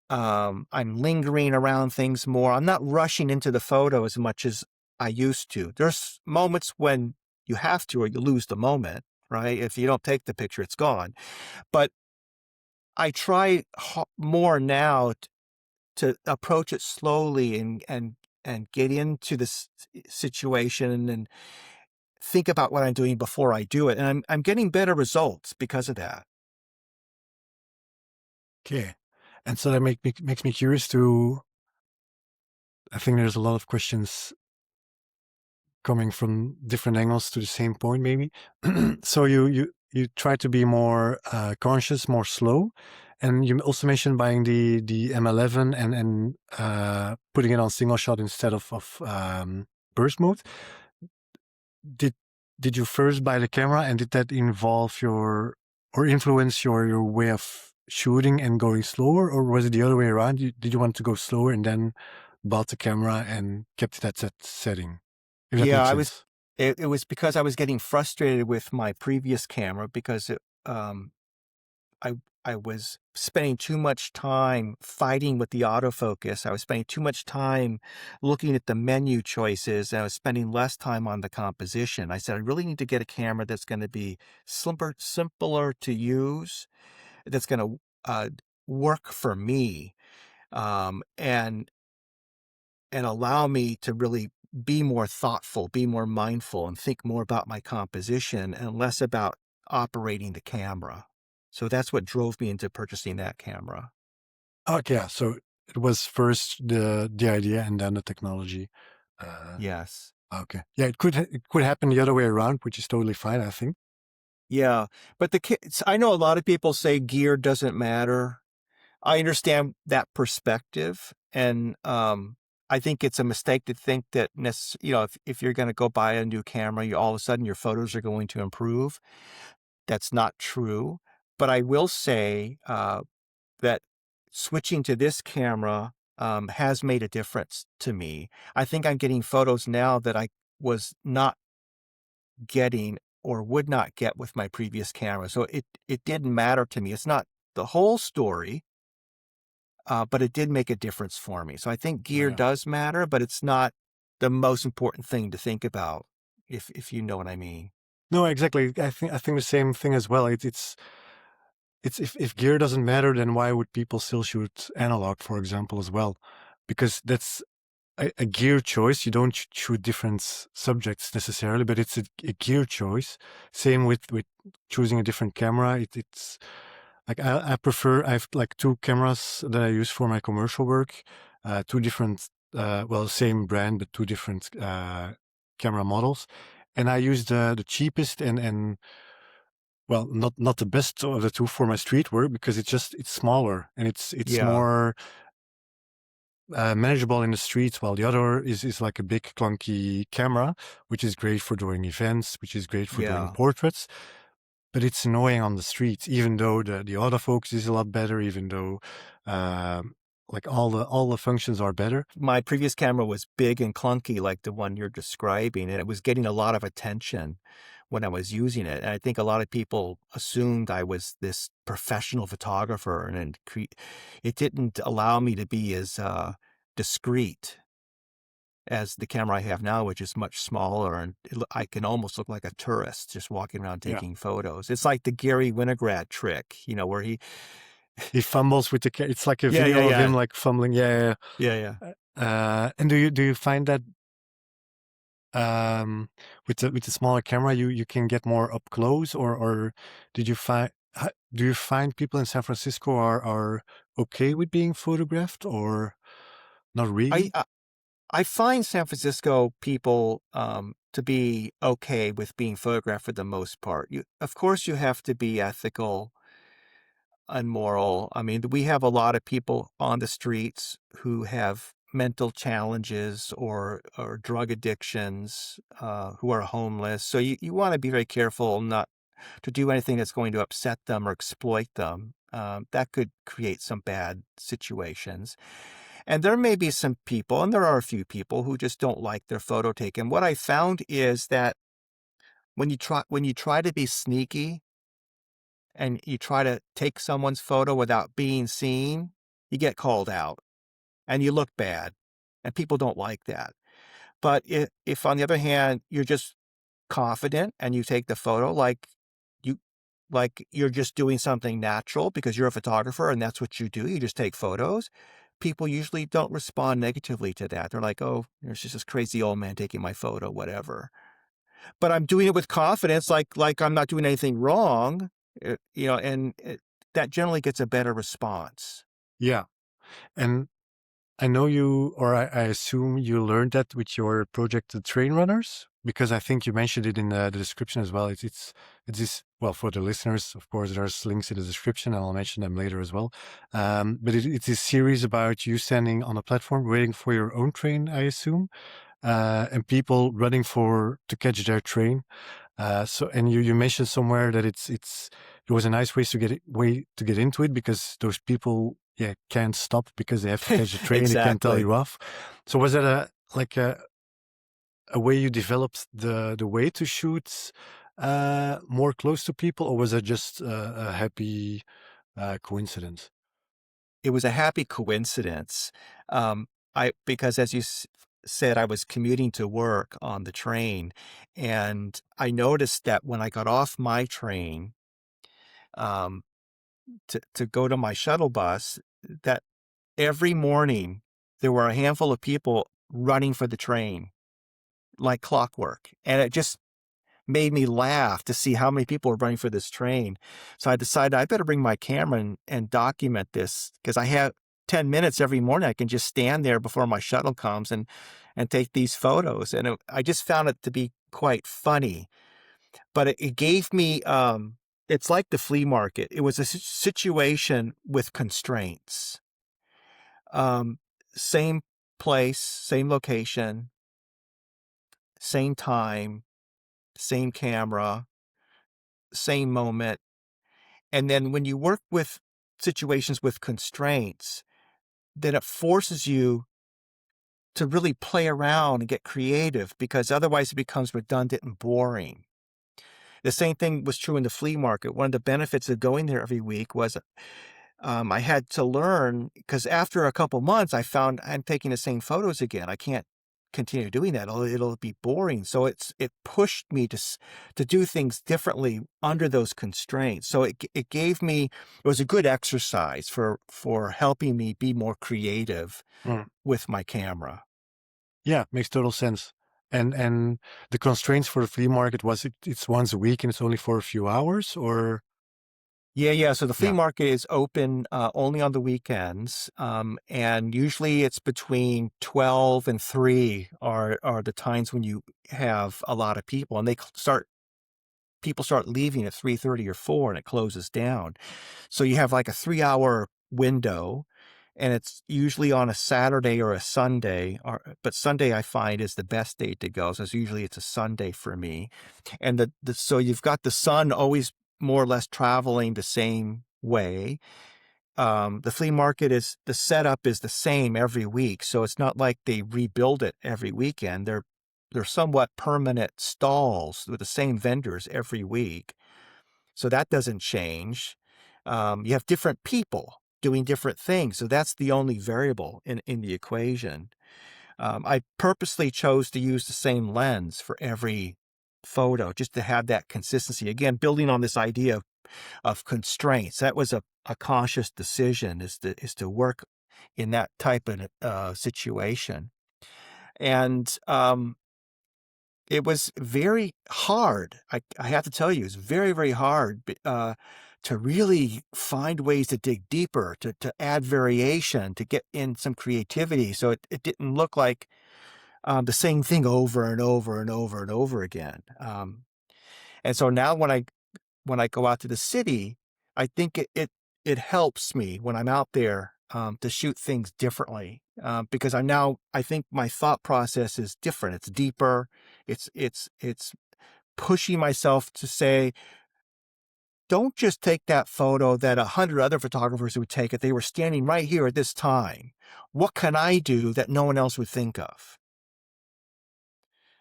I'm lingering around things more. I'm not rushing into the photo as much as I used to. There's moments when you have to, or you lose the moment, right? If you don't take the picture, it's gone. But I try more now to approach it slowly and get into this situation and think about what I'm doing before I do it. And I'm getting better results because of that. Okay. And so that makes me curious to, I think there's a lot of questions coming from different angles to the same point, maybe. So you try to be more conscious, more slow. And you also mentioned buying the M11 and putting it on single shot instead of burst mode. Did you first buy the camera, and did that involve or influence your way of shooting and going slower, or was it the other way around? Did you want to go slower and then bought the camera and kept it at that setting? If that Yeah, makes sense. it was because I was getting frustrated with my previous camera because I was spending too much time fighting with the autofocus. I was spending too much time looking at the menu choices, and I was spending less time on the composition. I said, I really need to get a camera that's going to be simpler to use, that's going to work for me, and allow me to really be more thoughtful, be more mindful, and think more about my composition and less about operating the camera. So that's what drove me into purchasing that camera. Okay, yeah. So it was first the idea and then the technology. Uh, Yes. okay, yeah. It could happen the other way around, which is totally fine, I think. Yeah. But I know a lot of people say gear doesn't matter. I understand that perspective. And I think it's a mistake to think that, if you're going to go buy a new camera, all of a sudden your photos are going to improve. That's not true. But I will say that switching to this camera has made a difference to me. I think I'm getting photos now that I was not getting or would not get with my previous camera. So it didn't matter to me. It's not the whole story, but it did make a difference for me. So I think Oh, gear yeah. does matter, but it's not the most important thing to think about, if you know what I mean. No, exactly. I think the same thing as well. It's if gear doesn't matter, then why would people still shoot analog, for example, as well? Because that's a gear choice. You don't shoot different subjects necessarily, but it's a gear choice. Same with choosing a different camera. It's like I prefer. I have like two cameras that I use for my commercial work. Two different, well, same brand but two different camera models, and I use the cheapest and well, not the best of the two for my street work because it's smaller and it's Yeah, more manageable in the streets, while the other is like a big clunky camera, which is great for doing events, which is great for doing yeah. portraits, but it's annoying on the streets, even though the autofocus is a lot better, even though like all the functions are better. My previous camera was big and clunky like the one you're describing, and it was getting a lot of attention when I was using it. And I think a lot of people assumed I was this professional photographer, and it didn't allow me to be as discreet as the camera I have now, which is much smaller, and I can almost look like a tourist just walking around Yeah. taking photos. It's like the Gary Winograd trick, where He fumbles with it's like a yeah, yeah, video of him yeah, like fumbling. Yeah. yeah, yeah. And do you find that um, with the smaller camera, you can get more up close, or did you find do you find people in San Francisco are okay with being photographed, or not I really? I I find San Francisco people, to be okay with being photographed for the most part. Of course, you have to be ethical and moral. I mean, we have a lot of people on the streets who have mental challenges or drug addictions, who are homeless. So you want to be very careful not to do anything that's going to upset them or exploit them. That could create some bad situations. And there may be some people, and there are a few people who just don't like their photo taken. What I found is that when you try to be sneaky and you try to take someone's photo without being seen, you get called out and you look bad, and people don't like that. But if on the other hand, you're just confident and you take the photo you like you're just doing something natural because you're a photographer and that's what you do, you just take photos, people usually don't respond negatively to that. They're like, "Oh, there's just this crazy old man taking my photo, whatever." But I'm doing it with confidence, like I'm not doing anything wrong, and that generally gets a better response. Yeah, and I know you, or I assume you learned that with your project, the Train Runners, because I think you mentioned it in the description as well. It's this, well, for the listeners, of course, there's links in the description, and I'll mention them later as well. But it's a series about you standing on a platform waiting for your own train, I assume, and people running to catch their train. And you mentioned somewhere that it was a nice way to get into it because those people, yeah, can't stop because they have to catch the train. They can't tell Exactly. you off. So was that a way you developed the way to shoot more close to people, or was it just a happy coincidence? It was a happy coincidence. Because as you said, I was commuting to work on the train, and I noticed that when I got off my train, um, to go to my shuttle bus, that every morning there were a handful of people running for the train like clockwork, and it just made me laugh to see how many people were running for this train. So I decided I better bring my camera and document this because I have 10 minutes every morning. I can just stand there before my shuttle comes and take these photos. And I just found it to be quite funny. But it gave me, it's like the flea market. It was a situation with constraints. Um, Same place, same location, same time, same camera, same moment. And then when you work with situations with constraints, then it forces you to really play around and get creative because otherwise it becomes redundant and boring. The same thing was true in the flea market. One of the benefits of going there every week was I had to learn because after a couple months, I found I'm taking the same photos again. I can't continue doing that. It'll be boring. So it pushed me to do things differently under those constraints. So it gave me it was a good exercise for helping me be more creative Mm. with my camera. Yeah, makes total sense. And the constraints for the flea market was it's once a week and it's only for a few hours, or Yeah, yeah. So the flea yeah. market is open only on the weekends, and usually it's between 12 and 3 are the times when you have a lot of people, and people start leaving at 3:30 or 4, and it closes down. So you have like a 3-hour window, and it's usually on a Saturday or a Sunday, but Sunday I find is the best day to go. So it's a Sunday for me. And so you've got the sun always more or less traveling the same way. The flea market the setup is the same every week. So it's not like they rebuild it every weekend. They're somewhat permanent stalls with the same vendors every week. So that doesn't change. You have different people doing different things. So that's the only variable in the equation. I purposely chose to use the same lens for every photo just to have that consistency. Again, building on this idea of constraints. That was a conscious decision is to work in that type of situation. And it was very hard. I have to tell you, it's very, very hard to really find ways to dig deeper, to add variation, to get in some creativity. So it didn't look like the same thing over and over and over and over again. And so now when I go out to the city, I think it helps me when I'm out there to shoot things differently because I think my thought process is different. It's deeper. It's pushing myself to say, don't just take that photo that 100 other photographers would take if they were standing right here at this time. What can I do that no one else would think of?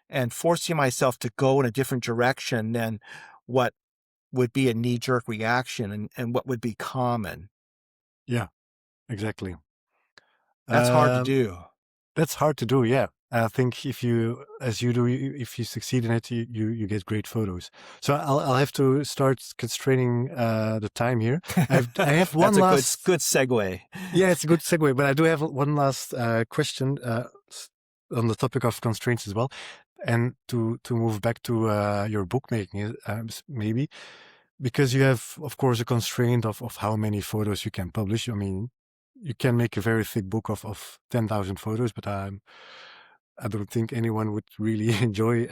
And forcing myself to go in a different direction than what would be a knee-jerk reaction and what would be common. Yeah, exactly. That's hard to Um, do. that's hard to do. Yeah. I think if you, as you do, if you succeed in it, you get great photos. So I'll have to start constraining the time here. I have one That's a last. good segue. Yeah, it's a good segue, but I do have one last question on the topic of constraints as well, and to move back to your bookmaking, maybe because you have, of course, a constraint of how many photos you can publish. I mean, you can make a very thick book of 10,000 photos, but I don't think anyone would really enjoy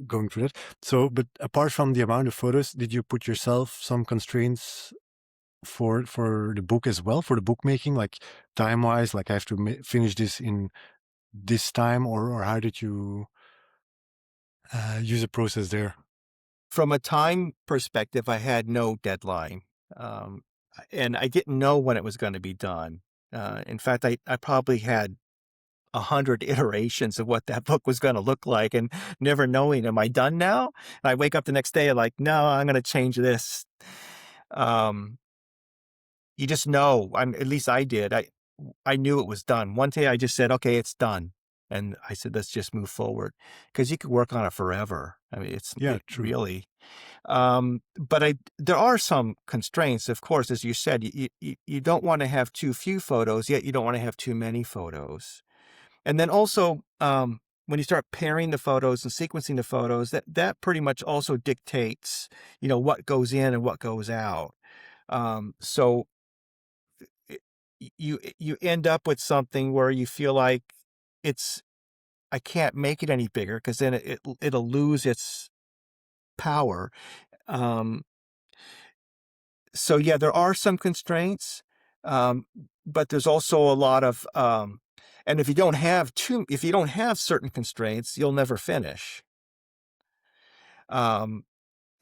going through that. So, but apart from the amount of photos, did you put yourself some constraints for the book as well, for the bookmaking, like time wise, like I have to finish this in this time, or how did you use the process there? From a time perspective, I had no deadline. Um, and I didn't know when it was going to be done. In fact, I probably had 100 iterations of what that book was going to look like and never knowing, am I done now? And I wake up the next day like, no, I'm going to change this. You just know. At least I did. I knew it was done. One day I just said, okay, it's done. And I said, let's just move forward because you could work on it forever. I mean, Yeah, it true. really, but there are some constraints, of course, as you said, you don't want to have too few photos, yet you don't want to have too many photos. And then also, when you start pairing the photos and sequencing the photos, that pretty much also dictates, what goes in and what goes out. So you end up with something where you feel like I can't make it any bigger because then it'll lose its power. Um, so yeah, there are some constraints, um, but there's also a lot of, and if you don't have certain constraints, you'll never finish. Um,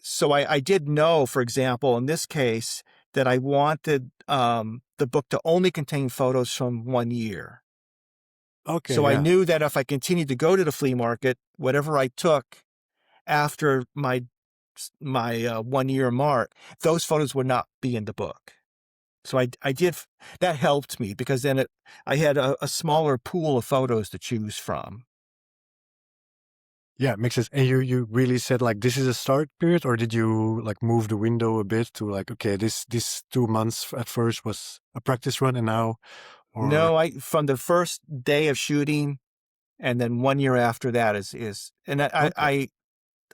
so I did know, for example, in this case, that I wanted the book to only contain photos from 1 year. Okay, So I yeah, knew that if I continued to go to the flea market, whatever I took after my 1 year mark, those photos would not be in the book. So I did that helped me because then I had a smaller pool of photos to choose from. yeah, makes sense. And you really said like this is a start period, or did you like move the window a bit to like, okay, this 2 months at first was a practice run, and now, or No, I from the first day of shooting, and then 1 year after that is and okay,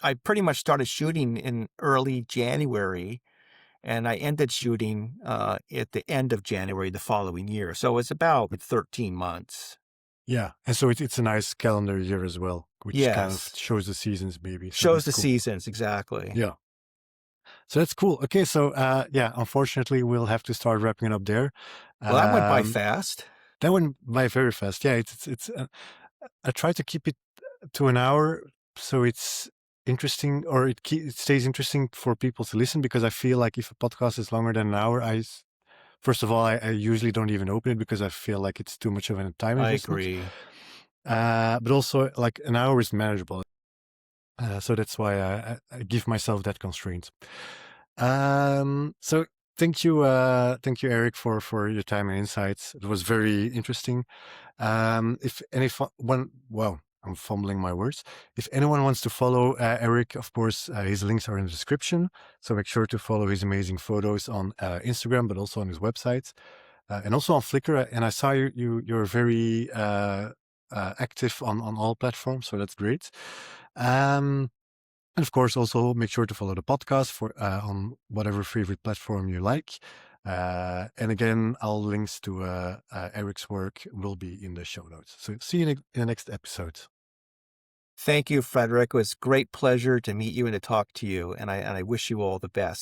I pretty much started shooting in early January, and I ended shooting at the end of January the following year. So it's about 13 months. yeah, and so it's a nice calendar year as well, which kind of Yes. shows the seasons maybe. So Shows that's the cool. seasons, exactly. Yeah. So that's cool. Okay, so yeah, unfortunately, we'll have to start wrapping it up there. Well, that went by Um, fast. that went by very fast. Yeah, it's. I try to keep it to an hour so it's interesting, or it stays interesting for people to listen, because I feel like if a podcast is longer than an hour, first of all, I usually don't even open it because I feel like it's too much of a time I investment. agree. But also, like an hour is manageable. So that's why I give myself that constraint. So thank you, Eric, for your time and insights. It was very interesting. If any one, well, I'm fumbling my words. If anyone wants to follow Eric, of course, his links are in the description. So make sure to follow his amazing photos on Instagram, but also on his website, and also on Flickr. And I saw you're very active on all platforms, so that's great. And of course, also make sure to follow the podcast on whatever favorite platform you like. And again, all links to Eric's work will be in the show notes. So see you in the next episode. Thank you, Frederick. It was a great pleasure to meet you and to talk to you, and I wish you all the best.